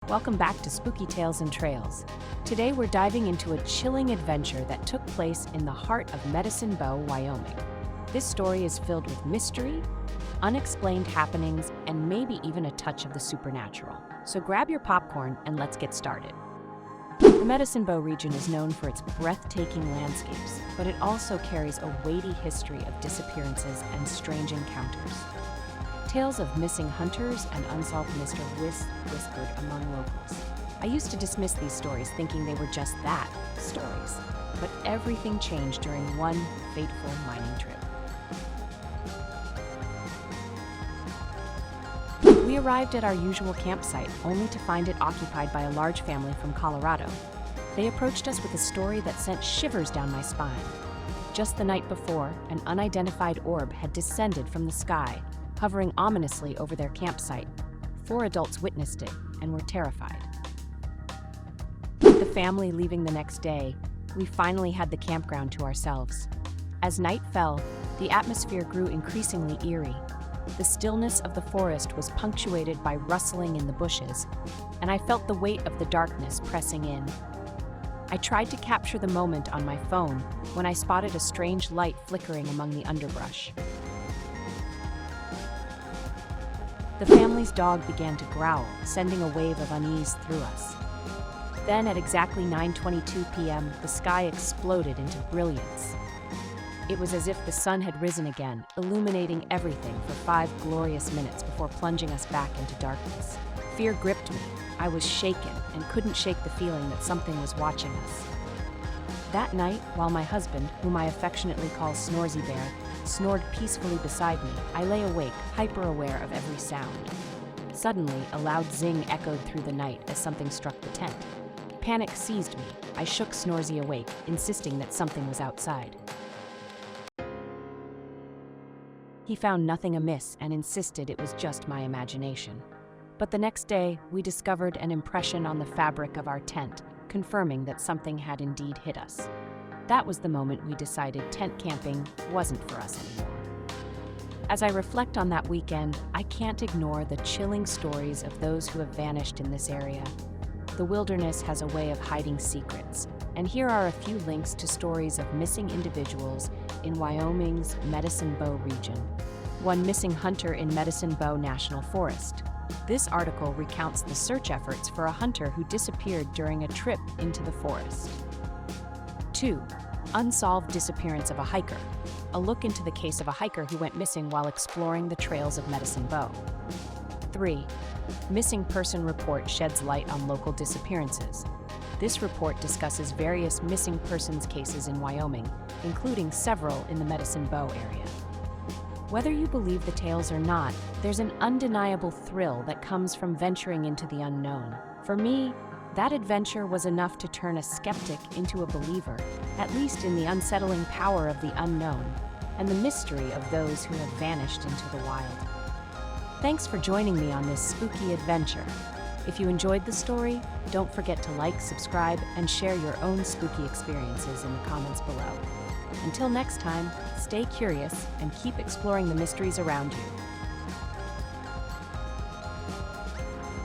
Welcome back to Spooky Tales and Trails. Today we're diving into a chilling adventure that took place in the heart of Medicine Bow, Wyoming. This story is filled with mystery, unexplained happenings, and maybe even a touch of the supernatural. So grab your popcorn and let's get started. The Medicine Bow region is known for its breathtaking landscapes, but it also carries a weighty history of disappearances and strange encounters. Tales of missing hunters and unsolved mystery whispered among locals. I used to dismiss these stories thinking they were just that, stories. But everything changed during one fateful mining trip. We arrived at our usual campsite, only to find it occupied by a large family from Colorado. They approached us with a story that sent shivers down my spine. Just the night before, an unidentified orb had descended from the sky, hovering ominously over their campsite. 4 adults witnessed it and were terrified. With the family leaving the next day, we finally had the campground to ourselves. As night fell, the atmosphere grew increasingly eerie. The stillness of the forest was punctuated by rustling in the bushes, and I felt the weight of the darkness pressing in. I tried to capture the moment on my phone when I spotted a strange light flickering among the underbrush. The family's dog began to growl, sending a wave of unease through us. Then, at exactly 9:22 p.m., the sky exploded into brilliance. It was as if the sun had risen again, illuminating everything for 5 glorious minutes before plunging us back into darkness. Fear gripped me. I was shaken and couldn't shake the feeling that something was watching us. That night, while my husband, whom I affectionately call Snorzy Bear, snored peacefully beside me, I lay awake, hyper-aware of every sound. Suddenly, a loud zing echoed through the night as something struck the tent. Panic seized me. I shook Snorzy awake, insisting that something was outside. He found nothing amiss and insisted it was just my imagination. But the next day, we discovered an impression on the fabric of our tent, confirming that something had indeed hit us. That was the moment we decided tent camping wasn't for us anymore. As I reflect on that weekend, I can't ignore the chilling stories of those who have vanished in this area. The wilderness has a way of hiding secrets, and here are a few links to stories of missing individuals in Wyoming's Medicine Bow region. One missing hunter in Medicine Bow National Forest. This article recounts the search efforts for a hunter who disappeared during a trip into the forest. 2. Unsolved disappearance of a hiker. A look into the case of a hiker who went missing while exploring the trails of Medicine Bow. 3. Missing person report sheds light on local disappearances. This report discusses various missing persons cases in Wyoming, including several in the Medicine Bow area. Whether you believe the tales or not, there's an undeniable thrill that comes from venturing into the unknown. For me, that adventure was enough to turn a skeptic into a believer, at least in the unsettling power of the unknown and the mystery of those who have vanished into the wild. Thanks for joining me on this spooky adventure. If you enjoyed the story, don't forget to like, subscribe, and share your own spooky experiences in the comments below. Until next time, stay curious and keep exploring the mysteries around you.